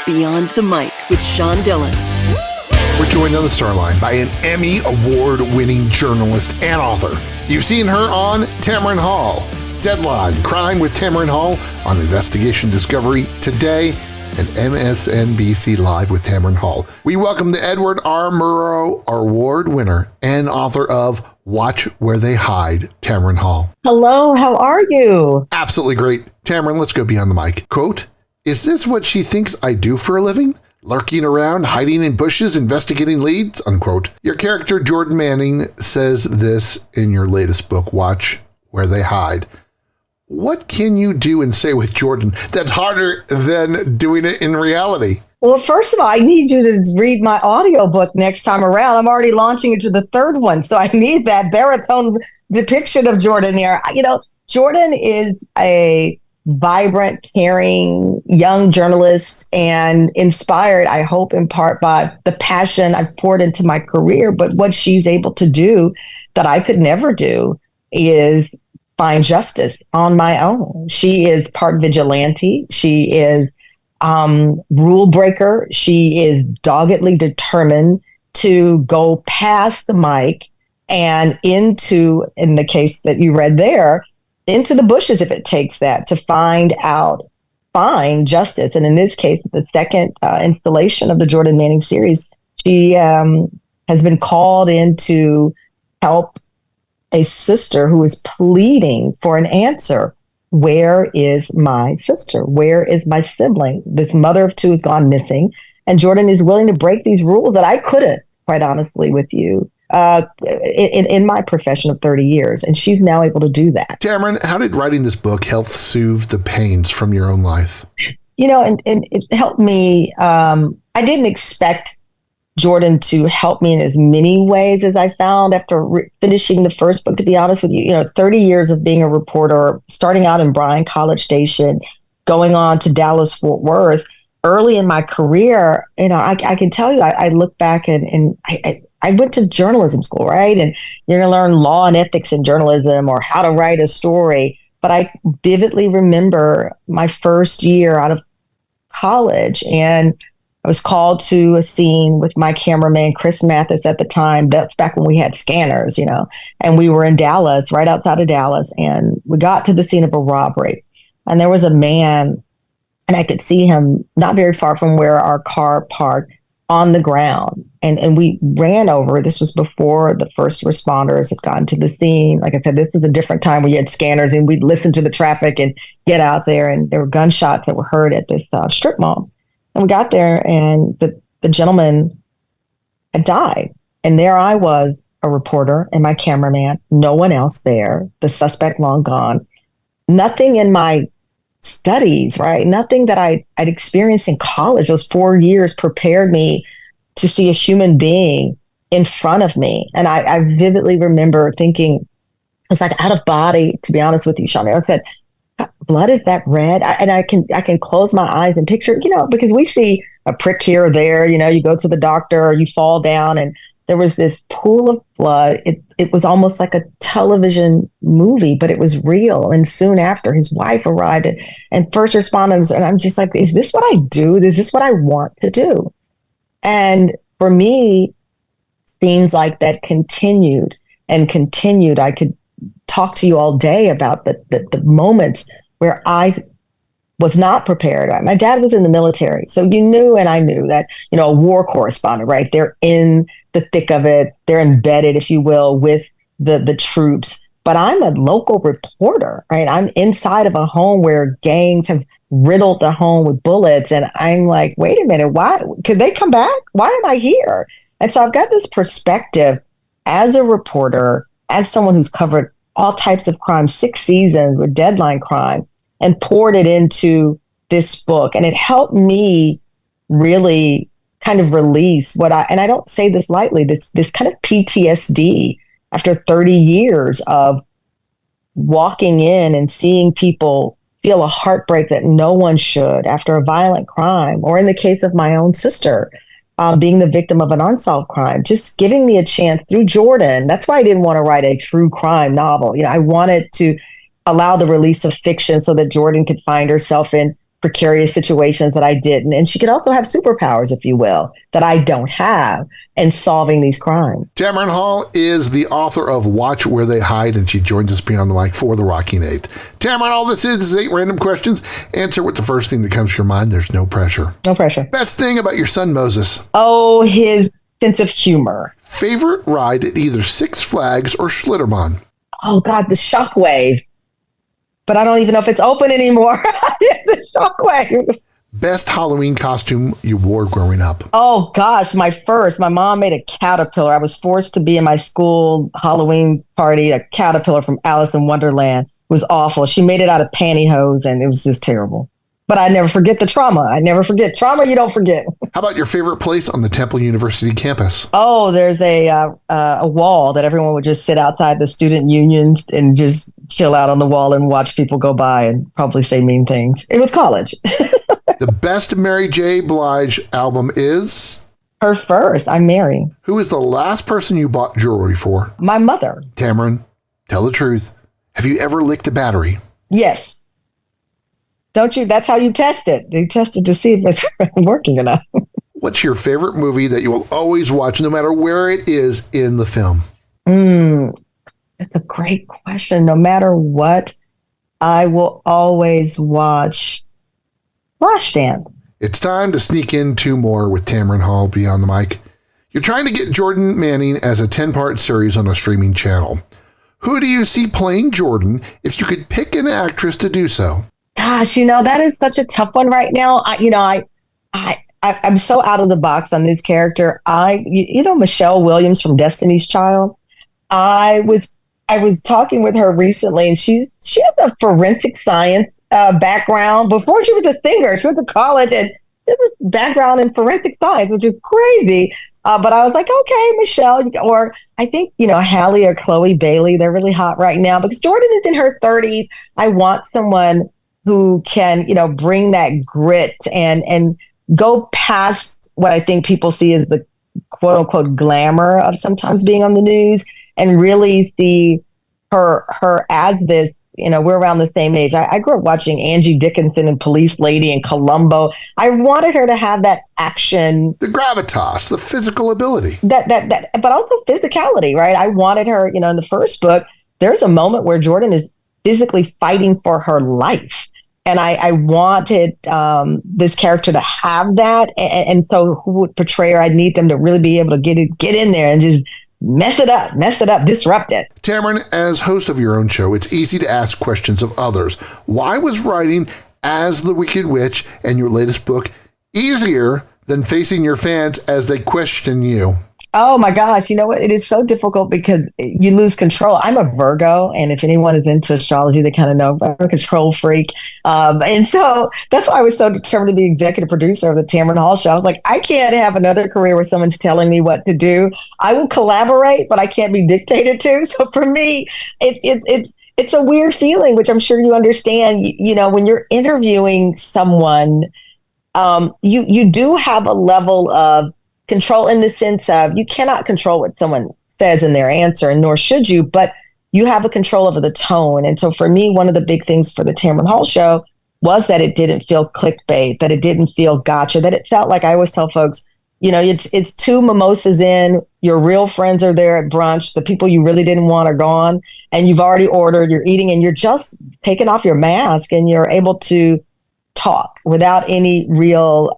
Beyond the Mic with Sean Dillon. We're joined on the Starline by an Emmy Award-winning journalist and author. You've seen her on Tamron Hall, Deadline, Crime with Tamron Hall on Investigation Discovery Today, and MSNBC Live with Tamron Hall. We welcome the Edward R Murrow Award winner and author of Watch Where They Hide, Tamron Hall. Hello, how are you? Absolutely great. Tamron, let's go beyond the mic. Quote, "Is this what she thinks I do for a living? Lurking around, hiding in bushes, investigating leads?" Unquote. Your character, Jordan Manning, says this in your latest book, Watch Where They Hide. What can you do and say with Jordan that's harder than doing it in reality? Well, first of all, I need you to read my audiobook next time around. I'm already launching into the third one, so I need that baritone depiction of Jordan there. You know, Jordan is a vibrant, caring, young journalist and inspired, I hope, in part by the passion I've poured into my career. But what she's able to do that I could never do is find justice on my own. She is part vigilante. She is rule breaker. She is doggedly determined to go past the mic and into, in the case that you read there, into the bushes if it takes that to find justice. And in this case, the second installation of the Jordan Manning series, she has been called in to help a sister who is pleading for an answer. Where is my sister? Where is my sibling? This mother of two has gone missing, and Jordan is willing to break these rules that I couldn't, quite honestly, with you. In my profession of 30 years, and she's now able to do that. Tamron, how did writing this book help soothe the pains from your own life? You know, and it helped me. I didn't expect Jordan to help me in as many ways as I found after finishing the first book, to be honest with you. You know, 30 years of being a reporter, starting out in Bryan College Station, going on to Dallas, Fort Worth. Early in my career, you know, I can tell you, I look back and I went to journalism school, right? And you're going to learn law and ethics in journalism or how to write a story. But I vividly remember my first year out of college, and I was called to a scene with my cameraman, Chris Mathis, at the time. That's back when we had scanners, you know, and we were in Dallas, right outside of Dallas. And we got to the scene of a robbery. And there was a man, and I could see him not very far from where our car parked, on the ground. And we ran over. This was before the first responders had gotten to the scene. Like I said, this was a different time when you had scanners and we'd listen to the traffic and get out there. And there were gunshots that were heard at this strip mall. And we got there, and the gentleman had died. And there I was, a reporter and my cameraman, no one else there, the suspect long gone. Nothing in my studies, right? Nothing that I'd experienced in college, those 4 years, prepared me to see a human being in front of me. And I vividly remember thinking, it was like out of body, to be honest with you, Sean. I said, blood, is that red? I can close my eyes and picture, you know, because we see a prick here or there, you know, you go to the doctor or you fall down, and there was this pool of blood. It was almost like a television movie, but it was real. And soon after, his wife arrived and first responders. And I'm just like, is this what I do? Is this what I want to do? And for me, scenes like that continued and continued. I could talk to you all day about the moments where I was not prepared. My dad was in the military. So you knew, and I knew that, you know, a war correspondent, right? They're in the thick of it. They're embedded, if you will, with the troops. But I'm a local reporter, right? I'm inside of a home where gangs have riddled the home with bullets. And I'm like, wait a minute, why could they come back? Why am I here? And so I've got this perspective as a reporter, as someone who's covered all types of crime, 6 seasons with Deadline crime, and poured it into this book. And it helped me really kind of release and I don't say this lightly, this kind of PTSD after 30 years of walking in and seeing people feel a heartbreak that no one should after a violent crime, or in the case of my own sister, being the victim of an unsolved crime, just giving me a chance through Jordan. That's why I didn't want to write a true crime novel. You know, I wanted to allow the release of fiction so that Jordan could find herself in precarious situations that I didn't. And she could also have superpowers, if you will, that I don't have in solving these crimes. Tamron Hall is the author of Watch Where They Hide, and she joins us beyond the mic for the Rocking Eight. Tamron, all this is 8 random questions. Answer with the first thing that comes to your mind. There's no pressure. No pressure. Best thing about your son, Moses? Oh, his sense of humor. Favorite ride at either Six Flags or Schlitterman? Oh, God, the Shockwave. But I don't even know if it's open anymore. The Shockwave. Best Halloween costume you wore growing up? Oh, gosh, my mom made a caterpillar. I was forced to be in my school Halloween party, a caterpillar from Alice in Wonderland. It was awful. She made it out of pantyhose, and it was just terrible. But I never forget the trauma. I never forget. Trauma you don't forget. How about your favorite place on the Temple University campus? Oh, there's a wall that everyone would just sit outside the student unions and just chill out on the wall and watch people go by and probably say mean things. It was college. The best Mary J. Blige album is? Her first, I'm Mary. Who is the last person you bought jewelry for? My mother. Tamron, tell the truth. Have you ever licked a battery? Yes. Don't you? That's how you test it. You test it to see if it's working or not. What's your favorite movie that you will always watch no matter where it is in the film? That's a great question. No matter what, I will always watch Flashdance. It's time to sneak in 2 more with Tamron Hall beyond the mic. You're trying to get Jordan Manning as a 10-part series on a streaming channel. Who do you see playing Jordan if you could pick an actress to do so? Gosh, that is such a tough one right now. I'm so out of the box on this character. Michelle Williams from Destiny's Child. I was talking with her recently, and she has a forensic science background. Before she was a singer, she went to college and she has a background in forensic science, which is crazy. But I was like, okay, Michelle, or I think, Halle or Chloe Bailey, they're really hot right now because Jordan is in her 30s. I want someone who can, bring that grit and go past what I think people see as the quote unquote glamour of sometimes being on the news and really see her as this, we're around the same age. I grew up watching Angie Dickinson and Police Lady and Columbo. I wanted her to have that action. The gravitas, the physical ability. That, but also physicality, right? I wanted her, in the first book, there's a moment where Jordan is physically fighting for her life. And I wanted this character to have that. And so who would portray her? I need them to really be able to get in there and just mess it up, disrupt it. Tamron, as host of your own show, it's easy to ask questions of others. Why was writing as the Wicked Witch and your latest book easier than facing your fans as they question you? Oh my gosh, you know what? It is so difficult because you lose control. I'm a Virgo, and if anyone is into astrology, they kind of know I'm a control freak. And so that's why I was so determined to be executive producer of the Tamron Hall show. I was like, I can't have another career where someone's telling me what to do. I will collaborate, but I can't be dictated to. So for me, it's a weird feeling, which I'm sure you understand. When you're interviewing someone, you do have a level of control in the sense of you cannot control what someone says in their answer, and nor should you, but you have a control over the tone. And so for me, one of the big things for the Tamron Hall show was that it didn't feel clickbait, that it didn't feel gotcha, that it felt like I always tell folks, it's 2 mimosas in, your real friends are there at brunch, the people you really didn't want are gone, and you've already ordered, you're eating, and you're just taking off your mask and you're able to talk without any real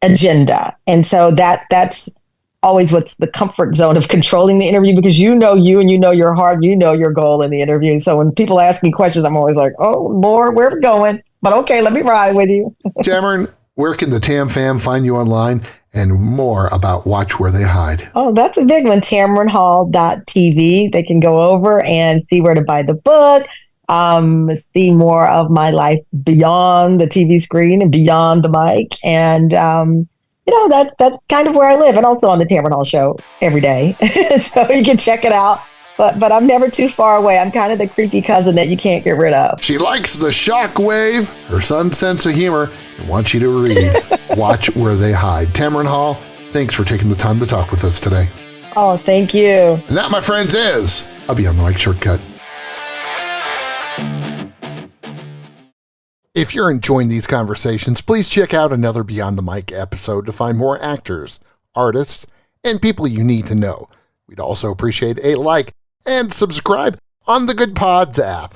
agenda. And so that's always what's the comfort zone of controlling the interview, because you and you know your heart, you know your goal in the interview. So when people ask me questions, I'm always like, oh Lord, where are we going? But okay, let me ride with you. Tamron, where can the Tam fam find you online and more about Watch Where They Hide? Oh, that's a big one. TamronHall.tv. They can go over and see where to buy the book, see more of my life beyond the TV screen and beyond the mic. And, that's kind of where I live, and also on the Tamron Hall show every day. So you can check it out. But I'm never too far away. I'm kind of the creepy cousin that you can't get rid of. She likes the shockwave, her son's sense of humor, and wants you to read Watch Where They Hide. Tamron Hall, thanks for taking the time to talk with us today. Oh, thank you. And that, my friends, is a Beyond the Mic shortcut. If you're enjoying these conversations, please check out another Beyond the Mic episode to find more actors, artists, and people you need to know. We'd also appreciate a like and subscribe on the Good Pods app.